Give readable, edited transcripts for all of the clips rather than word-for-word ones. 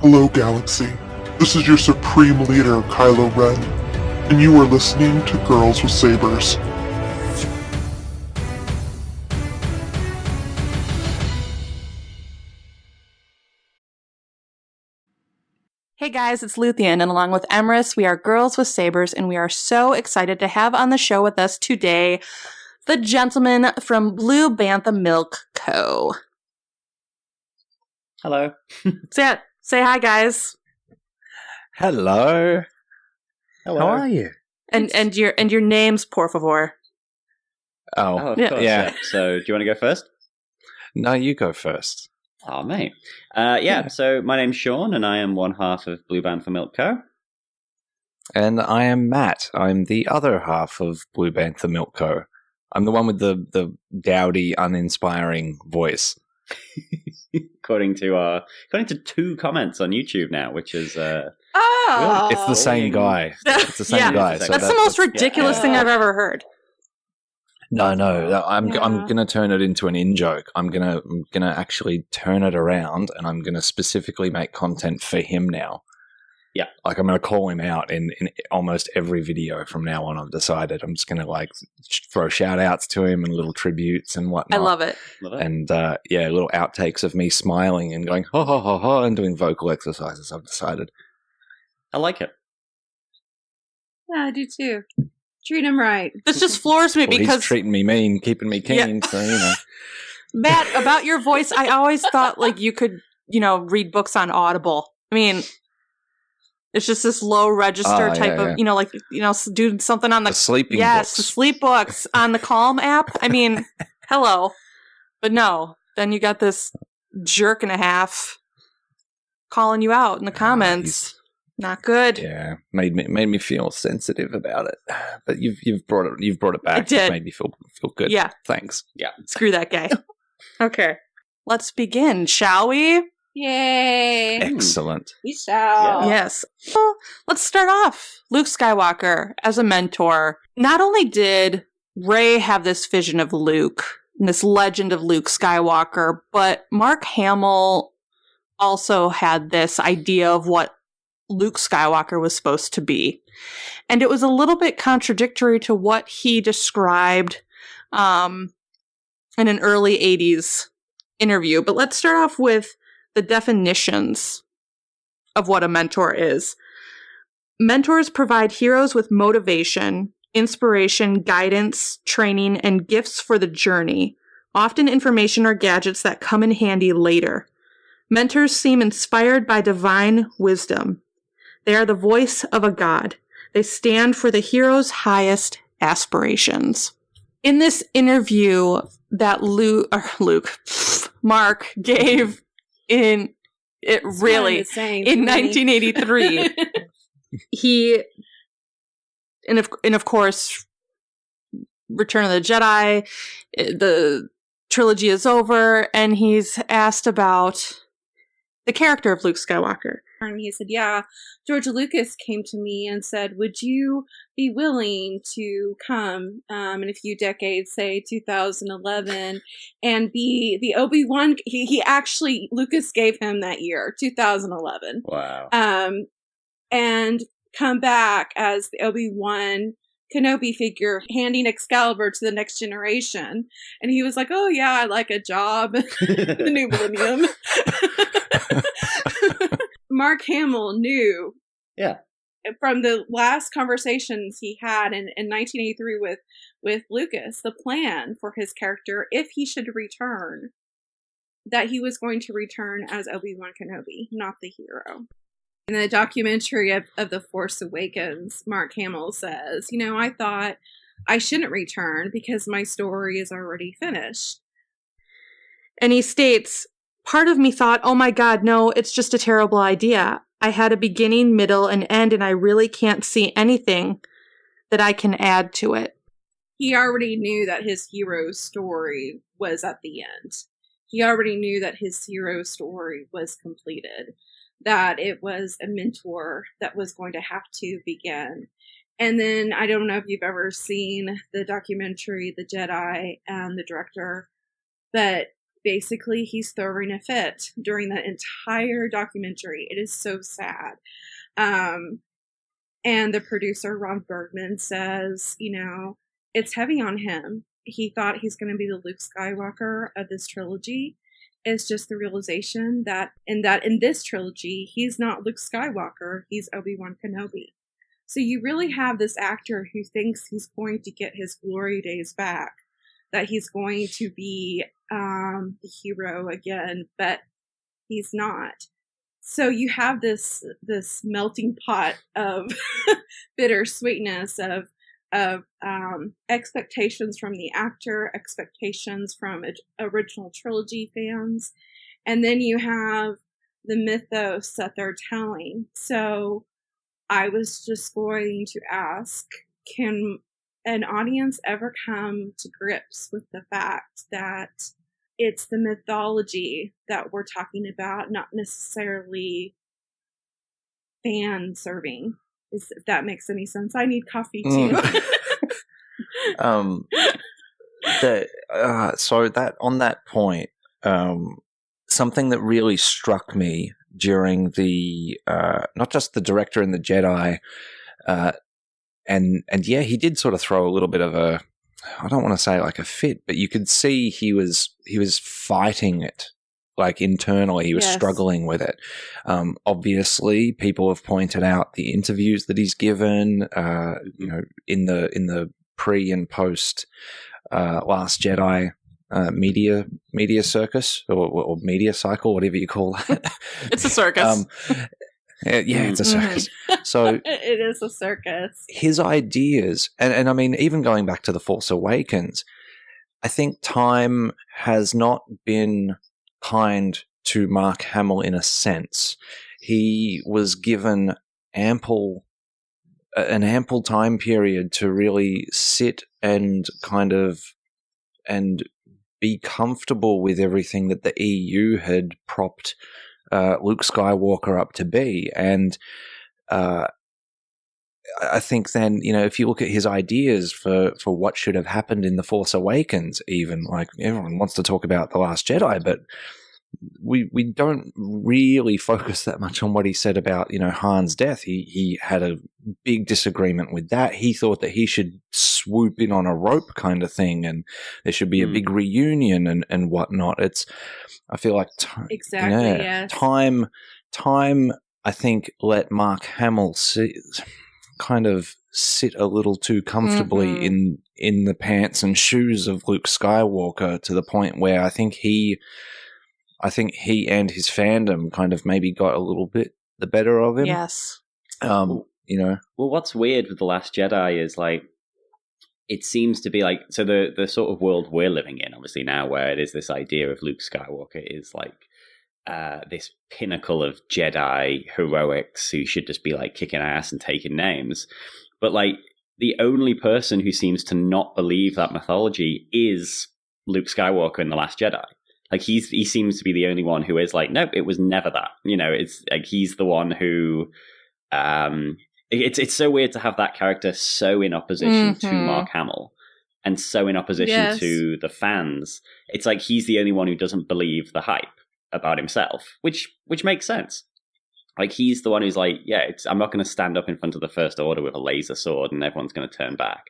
Hello, Galaxy. This is your Supreme Leader, Kylo Ren, and you are listening to Girls with Sabers. Hey guys, it's Luthien, and along with Emrys, we are Girls with Sabers, and we are so excited to have on the show with us today the gentleman from Blue Bantha Milk Co. Hello. Say hi, guys. Hello. Hello. How are you? And your names, por favor. Oh, Oh, of Yeah. course. Yeah. Yeah. So, do you want to go first? no, you go first. Oh, mate. So my name's Sean, and I am one half of Blue Bantha Milk Co. And I am Matt. I'm the other half of Blue Bantha Milk Co. I'm the one with the dowdy, uninspiring voice. according to two comments on YouTube now, which is Oh! It's the same guy. It's the same Yeah. guy. That's So That's the most ridiculous thing I've ever heard. No. I'm Yeah. gonna turn it into an in-joke. I'm gonna actually turn it around, and I'm gonna specifically make content for him now. Yeah. Like, I'm gonna call him out in almost every video from now on. I've decided I'm just gonna throw shout outs to him and little tributes and whatnot. I love it. Love it. And little outtakes of me smiling and going ho ho ho ho and doing vocal exercises. I've decided. I like it. Yeah, I do too. Treat him right. This just floors me Well, because, he's treating me mean, keeping me keen. So Matt, about your voice, I always thought like you could, read books on Audible. I mean, it's just this low register type of, do something on the sleeping yes, the books. sleep books on the Calm app. I mean, hello. But no, then you got this jerk and a half calling you out in the comments. Not good. Yeah, made me feel sensitive about it. But you've brought it back. I did. It made me feel good. Yeah. Thanks. Yeah. Screw that guy. Okay. Let's begin, shall we? Yay. Excellent. We shall. Yeah. Yes. Well, let's start off. Luke Skywalker as a mentor. Not only did Rey have this vision of Luke, and this legend of Luke Skywalker, but Mark Hamill also had this idea of what Luke Skywalker was supposed to be. And it was a little bit contradictory to what he described in an early 80s interview. But let's start off with the definitions of what a mentor is. Mentors provide heroes with motivation, inspiration, guidance, training, and gifts for the journey, often information or gadgets that come in handy later. Mentors seem inspired by divine wisdom. They are the voice of a god. They stand for the hero's highest aspirations. In this interview that Mark gave in 1983, he, and of course, Return of the Jedi, the trilogy is over, and he's asked about the character of Luke Skywalker. And he said, yeah, George Lucas came to me and said, would you be willing to come in a few decades, say 2011, and be the Obi-Wan? He actually, Lucas gave him that year, 2011. Wow. And come back as the Obi-Wan Kenobi figure, handing Excalibur to the next generation. And he was like, oh yeah, I like a job in the new millennium. Mark Hamill knew, from the last conversations he had in 1983 with Lucas, the plan for his character, if he should return, that he was going to return as Obi-Wan Kenobi, not the hero. In the documentary of The Force Awakens, Mark Hamill says, I thought I shouldn't return because my story is already finished. And he states, part of me thought, oh my God, no, it's just a terrible idea. I had a beginning, middle, and end, and I really can't see anything that I can add to it. He already knew that his hero story was at the end. He already knew that his hero story was completed, that it was a mentor that was going to have to begin. And then, I don't know if you've ever seen the documentary, The Jedi, and the director, but basically he's throwing a fit during the entire documentary. It is so sad. And the producer, Ron Bergman, says, it's heavy on him. He thought he's going to be the Luke Skywalker of this trilogy. It's just the realization that in this trilogy, he's not Luke Skywalker, he's Obi Wan Kenobi. So you really have this actor who thinks he's going to get his glory days back, that he's going to be the hero again, but he's not. So you have this melting pot of bittersweetness of expectations from the actor, expectations from original trilogy fans, and then you have the mythos that they're telling. So I was just going to ask, can an audience ever come to grips with the fact that it's the mythology that we're talking about, not necessarily fan serving? If that makes any sense. I need coffee too. So that on that point, something that really struck me during the not just the director and the Jedi, and yeah, he did sort of throw a little bit of a, I don't want to say like a fit, but you could see he was fighting it. Like internally, he was struggling with it. Obviously, people have pointed out the interviews that he's given, in the pre and post Last Jedi media circus or media cycle, whatever you call it. It's a circus. It's a circus. So it is a circus. His ideas, and I mean, even going back to The Force Awakens, I think time has not been kind to Mark Hamill in a sense. He was given an ample time period to really sit and be comfortable with everything that the EU had propped Luke Skywalker up to be. And I think then, if you look at his ideas for what should have happened in The Force Awakens, even, like, everyone wants to talk about The Last Jedi, but we don't really focus that much on what he said about, Han's death. He had a big disagreement with that. He thought that he should swoop in on a rope kind of thing, and there should be a big reunion and whatnot. I feel like time, I think, let Mark Hamill sit a little too comfortably in the pants and shoes of Luke Skywalker, to the point where I think he and his fandom kind of maybe got a little bit the better of him. Yes. Well, what's weird with The Last Jedi is, like, it seems to be like, so the sort of world we're living in, obviously now, where it is this idea of Luke Skywalker is like this pinnacle of Jedi heroics who should just be like kicking ass and taking names. But like the only person who seems to not believe that mythology is Luke Skywalker in The Last Jedi. Like he seems to be the only one who is like, nope, it was never that. It's like he's the one who it's so weird to have that character so in opposition to Mark Hamill and so in opposition to the fans. It's like he's the only one who doesn't believe the hype about himself, which makes sense. Like he's the one who's like, I'm not going to stand up in front of the First Order with a laser sword and everyone's going to turn back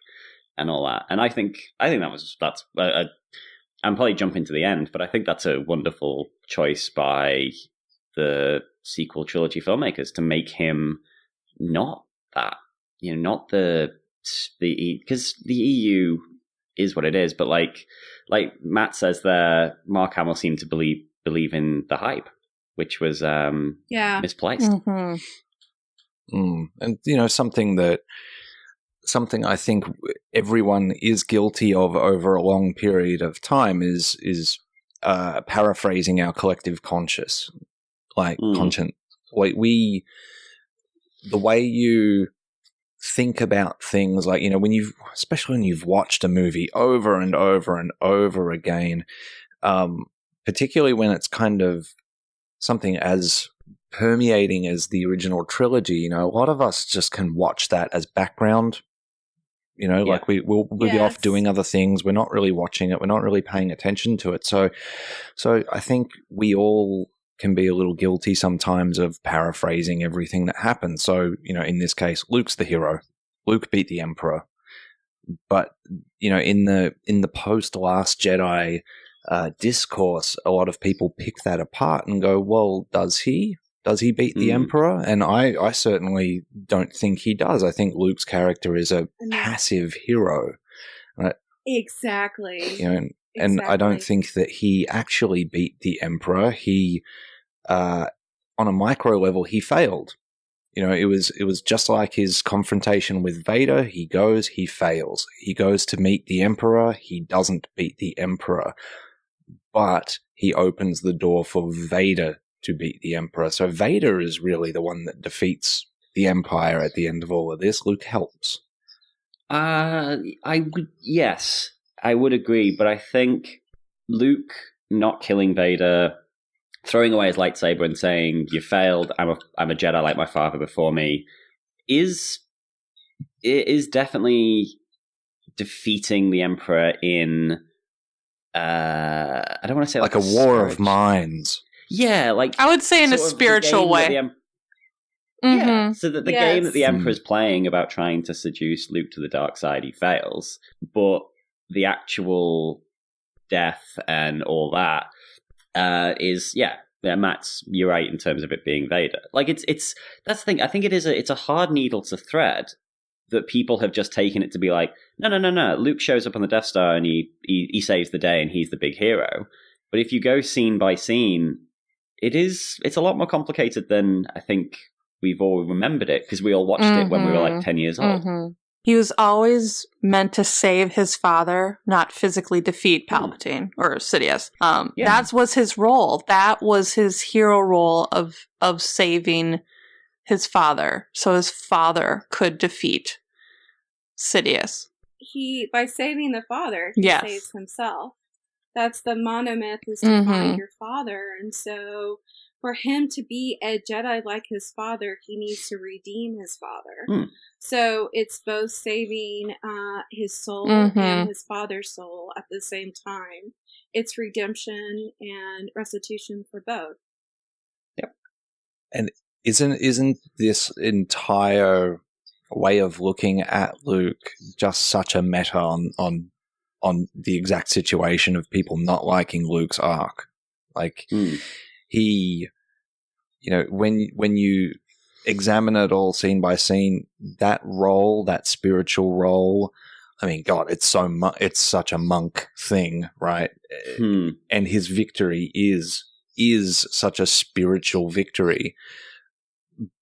and all that. And I think that's I'm probably jumping to the end, but I think that's a wonderful choice by the sequel trilogy filmmakers to make him not that, not the because the EU is what it is, but like Matt says there, Mark Hamill seemed to believe in the hype, which was misplaced. And something I think everyone is guilty of over a long period of time is paraphrasing our collective conscience, conscience. Like the way you think about things, like, especially when you've watched a movie over and over and over again, particularly when it's kind of something as permeating as the original trilogy, a lot of us just can watch that as background You know, like we'll be off Yes. doing other things. We're not really watching it. We're not really paying attention to it. So I think we all can be a little guilty sometimes of paraphrasing everything that happens. So, you know, in this case, Luke's the hero. Luke beat the Emperor. But, you know, in the post Last Jedi discourse, a lot of people pick that apart and go, well, does he? Does he beat the Emperor? And I certainly don't think he does. I think Luke's character is a passive hero. Exactly. You know, and I don't think that he actually beat the Emperor. He, on a micro level, he failed. You know, it was just like his confrontation with Vader. He goes, he fails. He goes to meet the Emperor. He doesn't beat the Emperor. But he opens the door for Vader to beat the Emperor. So Vader is really the one that defeats the Empire at the end of all of this. Luke helps. Yes, I would agree, but I think Luke not killing Vader, throwing away his lightsaber and saying, "You failed, I'm a Jedi like my father before me," is definitely defeating the Emperor in I don't want to say like a war of minds. Yeah, like I would say in a spiritual way. Yeah, so that the game that the Emperor's playing about trying to seduce Luke to the dark side, he fails, but the actual death and all that is Matt's, you're right in terms of it being Vader. Like it's that's the thing. I think it's a hard needle to thread that people have just taken it to be like, no. Luke shows up on the Death Star and he saves the day and he's the big hero. But if you go scene by scene, it's a lot more complicated than I think we've all remembered it, because we all watched it when we were like 10 years old. Mm-hmm. He was always meant to save his father, not physically defeat Palpatine or Sidious. That was his role. That was his hero role of saving his father, so his father could defeat Sidious. By saving the father, he saves himself. That's the monomyth, is to find your father. And so for him to be a Jedi like his father, he needs to redeem his father. So it's both saving his soul and his father's soul at the same time. It's redemption and restitution for both. Yep. And isn't this entire way of looking at Luke just such a meta on the exact situation of people not liking Luke's arc? Like he, you know, when you examine it all scene by scene, that role, that spiritual role, I mean, God, it's such a monk thing, right? And his victory is such a spiritual victory.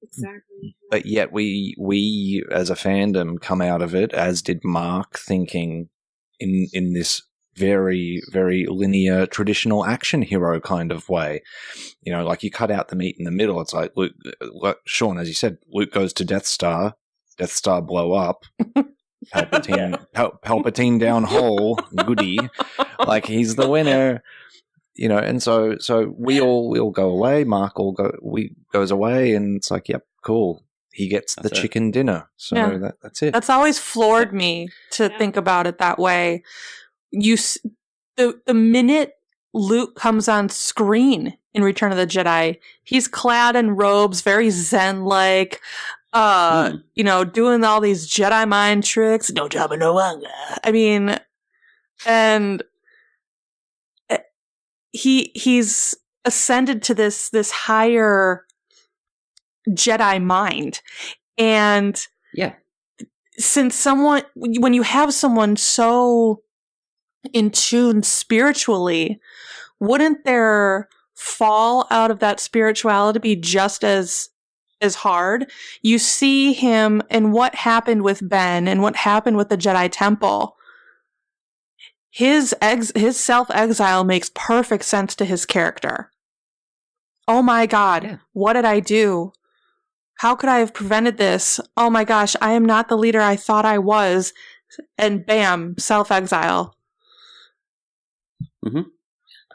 Exactly. But yet we as a fandom come out of it, as did Mark, thinking in this very, very linear, traditional action hero kind of way. You know, like you cut out the meat in the middle. It's like, Luke, Sean, as you said, Luke goes to Death Star blow up, Palpatine down hole, goody, like he's the winner. You know, and so we all go away. Mark goes away, and it's like, yep, cool. He gets the chicken dinner. So that's it. That's always floored me to think about it that way. The minute Luke comes on screen in Return of the Jedi, he's clad in robes, very Zen-like, you know, doing all these Jedi mind tricks. No job, no longer. I mean, and he's ascended to this higher Jedi mind. And since when you have someone so in tune spiritually, wouldn't their fall out of that spirituality be just as hard? You see him and what happened with Ben and what happened with the Jedi Temple. His self-exile makes perfect sense to his character. Oh my God, what did I do? How could I have prevented this? Oh my gosh, I am not the leader I thought I was. And bam, self-exile.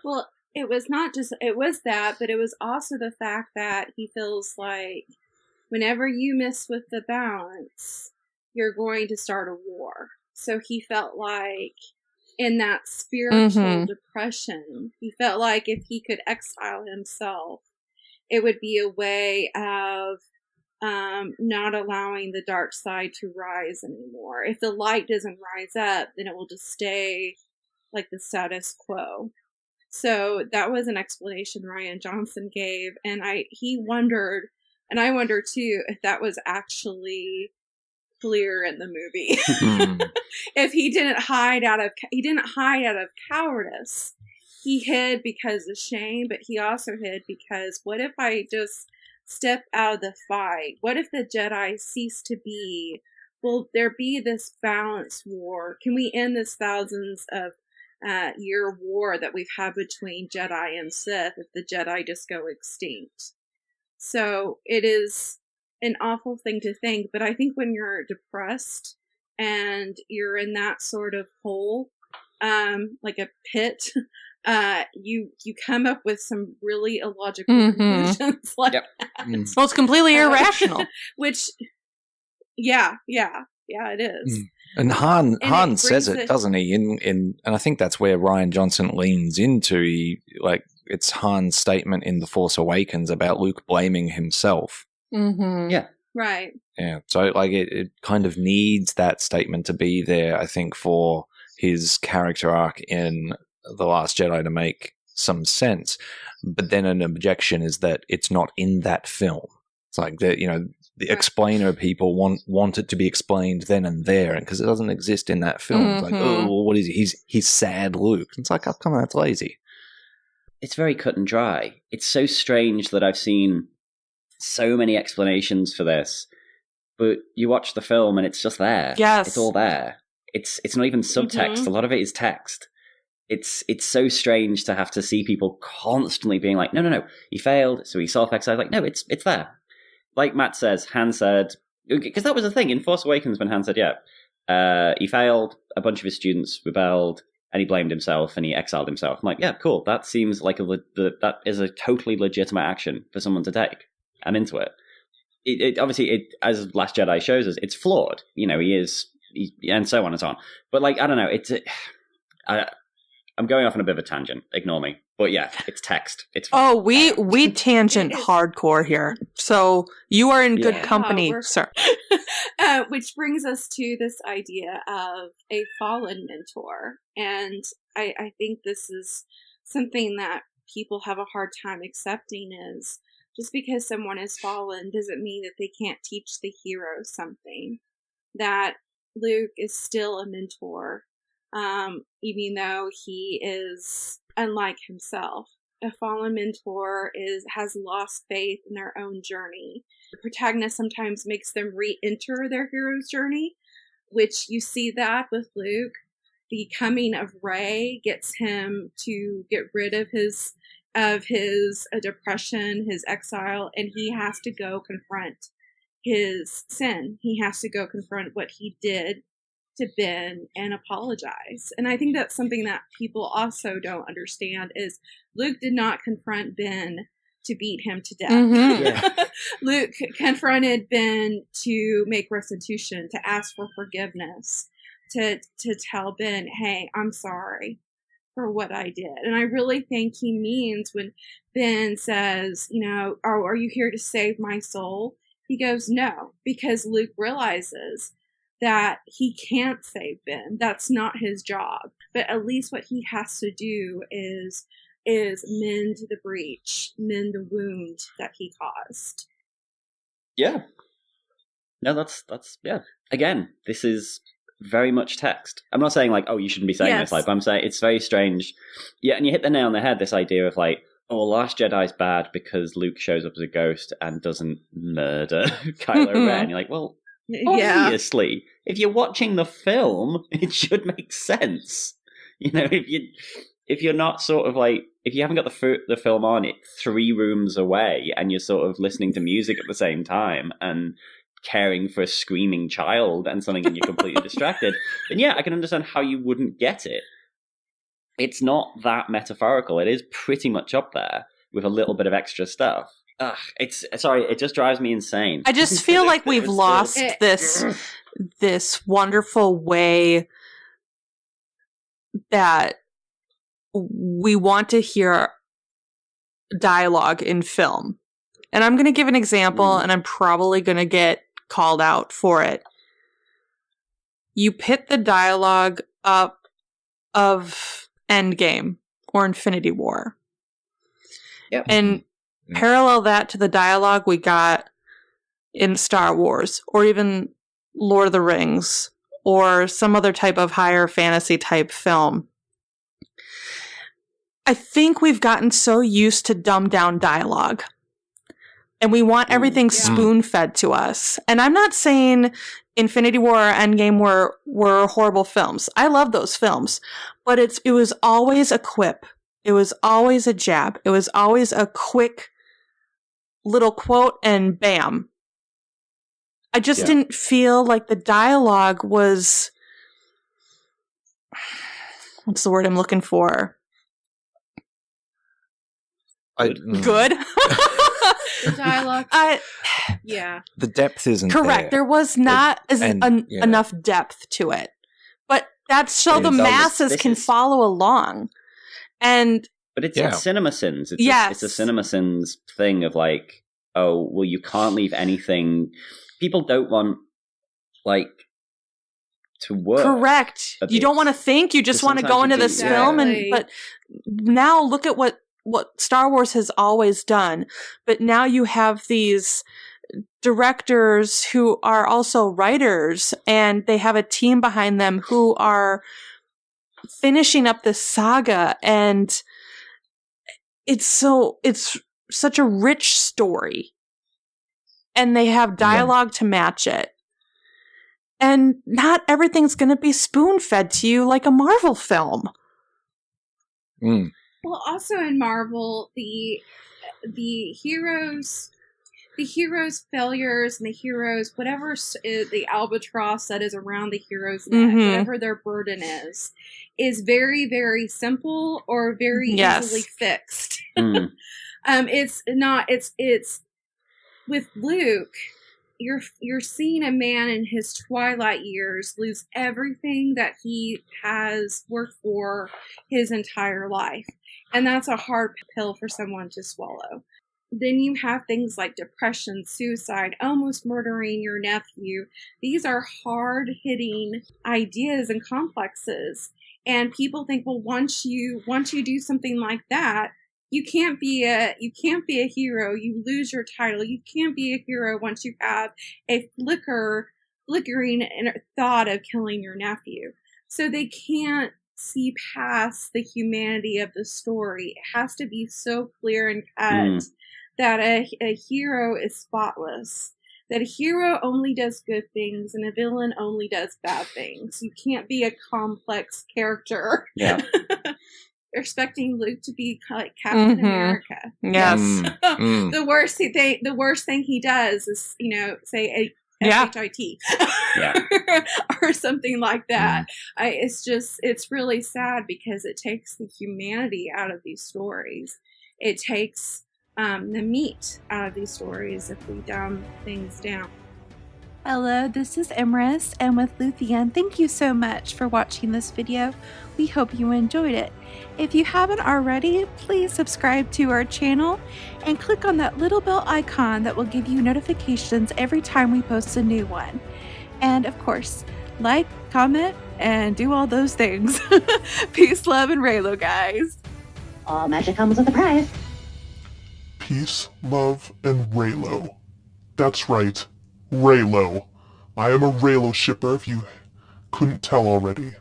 Well, it was that, but it was also the fact that he feels like whenever you mess with the balance, you're going to start a war. So he felt like in that spiritual depression, he felt like if he could exile himself, it would be a way of not allowing the dark side to rise anymore. If the light doesn't rise up, then it will just stay like the status quo. So that was an explanation Rian Johnson gave, and he wondered, and I wonder too, if that was actually clear in the movie. If he didn't hide out of cowardice. He hid because of shame, but he also hid because what if I just step out of the fight? What if the Jedi cease to be? Will there be this balance war? Can we end this thousands of year war that we've had between Jedi and Sith if the Jedi just go extinct? So it is an awful thing to think, but I think when you're depressed and you're in that sort of hole, like a pit, you come up with some really illogical conclusions like that. Well, it's completely irrational. Which, yeah, it is. And Han says it, doesn't he? And I think that's where Rian Johnson leans into. It's Han's statement in The Force Awakens about Luke blaming himself. Yeah. Right. Yeah. So it kind of needs that statement to be there, I think, for his character arc in The Last Jedi to make some sense. But then an objection is that it's not in that film. It's like the explainer people want it to be explained then and there, and because it doesn't exist in that film. It's like, oh, well, what is he? He's sad Luke. It's like, oh, come on, that's lazy. It's very cut and dry. It's so strange that I've seen so many explanations for this, but you watch the film and it's just there. Yes, it's all there. It's not even subtext. A lot of it is text. It's so strange to have to see people constantly being like, no, he failed, so he self-exiled. Like, no, it's there. Like Matt says, Han said, because that was the thing in Force Awakens when Han said, he failed, a bunch of his students rebelled, and he blamed himself and he exiled himself. I'm like, yeah, cool. That seems like that is a totally legitimate action for someone to take. I'm into it. It obviously, as Last Jedi shows us, it's flawed. And so on and so on. But I don't know. I'm going off on a bit of a tangent. Ignore me. But yeah, it's text. It's fine. We tangent hardcore here. So you are in good company, sir. Which brings us to this idea of a fallen mentor. And I think this is something that people have a hard time accepting, is just because someone is fallen doesn't mean that they can't teach the hero something. That Luke is still a mentor. Even though he is unlike himself. A fallen mentor has lost faith in their own journey. The protagonist sometimes makes them re-enter their hero's journey, which you see that with Luke. The coming of Rey gets him to get rid of his depression, his exile, and he has to go confront his sin. He has to go confront what he did to Ben and apologize. And I think that's something that people also don't understand is Luke did not confront Ben to beat him to death. Luke confronted Ben to make restitution, to ask for forgiveness, to tell Ben, hey, I'm sorry for what I did. And I really think he means when Ben says, are you here to save my soul? He goes, no, because Luke realizes that he can't save Ben. That's not his job. But at least what he has to do is mend the breach, mend the wound that he caused. Yeah. No, that's yeah. Again, this is very much text. I'm not saying you shouldn't be saying this, but I'm saying it's very strange. Yeah, and you hit the nail on the head, this idea of Last Jedi's bad because Luke shows up as a ghost and doesn't murder Kylo Ren. You're like, well, obviously, if you're watching the film, it should make sense. If you're not sort of if you haven't got the film on it 3 rooms away and you're sort of listening to music at the same time and caring for a screaming child and something and you're completely distracted, then yeah, I can understand how you wouldn't get it. It's not that metaphorical. It is pretty much up there with a little bit of extra stuff. It just drives me insane. I just feel like we've lost this this wonderful way that we want to hear dialogue in film. And I'm going to give an example, and I'm probably going to get called out for it. You pit the dialogue up of Endgame or Infinity War. Yep. And parallel that to the dialogue we got in Star Wars, or even Lord of the Rings, or some other type of higher fantasy type film. I think we've gotten so used to dumbed down dialogue. And we want everything spoon-fed to us. And I'm not saying Infinity War or Endgame were horrible films. I love those films. But it was always a quip. It was always a jab. It was always a quick little quote and bam. I just didn't feel like the dialogue was... What's the word I'm looking for? Good? The dialogue. Yeah. The depth isn't correct. There was not enough depth to it. But that's so the masses can follow along. But it's CinemaSins. It's a CinemaSins thing of like, oh, well, you can't leave anything. People don't want, like, to work. Correct. You don't want to think. You just want to go into this film. But now look at what Star Wars has always done. But now you have these directors who are also writers, and they have a team behind them who are finishing up this saga, and it's such a rich story, and they have dialogue to match it. And not everything's going to be spoon-fed to you like a Marvel film. Well, also in Marvel, the heroes' failures and the heroes, whatever the albatross that is around the hero's neck, whatever their burden is very, very simple or very easily fixed. It's not. It's with Luke. You're seeing a man in his twilight years lose everything that he has worked for his entire life. And that's a hard pill for someone to swallow. Then you have things like depression, suicide, almost murdering your nephew. These are hard-hitting ideas and complexes. And people think, well, once you do something like that, you can't be a hero. You lose your title. You can't be a hero once you have a flickering thought of killing your nephew. So they can't see past the humanity of the story. It has to be so clear and cut that a hero is spotless. That a hero only does good things and a villain only does bad things. You can't be a complex character. Yeah. Expecting Luke to be like Captain America. Yes. The worst thing he does is, say HIT. Or something like that. It's really sad because it takes the humanity out of these stories. It takes the meat out of these stories if we dumb things down. Hello, this is Emrys, and with Luthien, thank you so much for watching this video. We hope you enjoyed it. If you haven't already, please subscribe to our channel and click on that little bell icon that will give you notifications every time we post a new one. And of course, like, comment, and do all those things. Peace, love, and Reylo, guys. All magic comes with a price. Peace, love, and Reylo. That's right. Reylo. I am a Reylo shipper, if you couldn't tell already.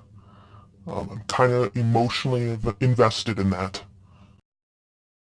I'm kind of emotionally invested in that.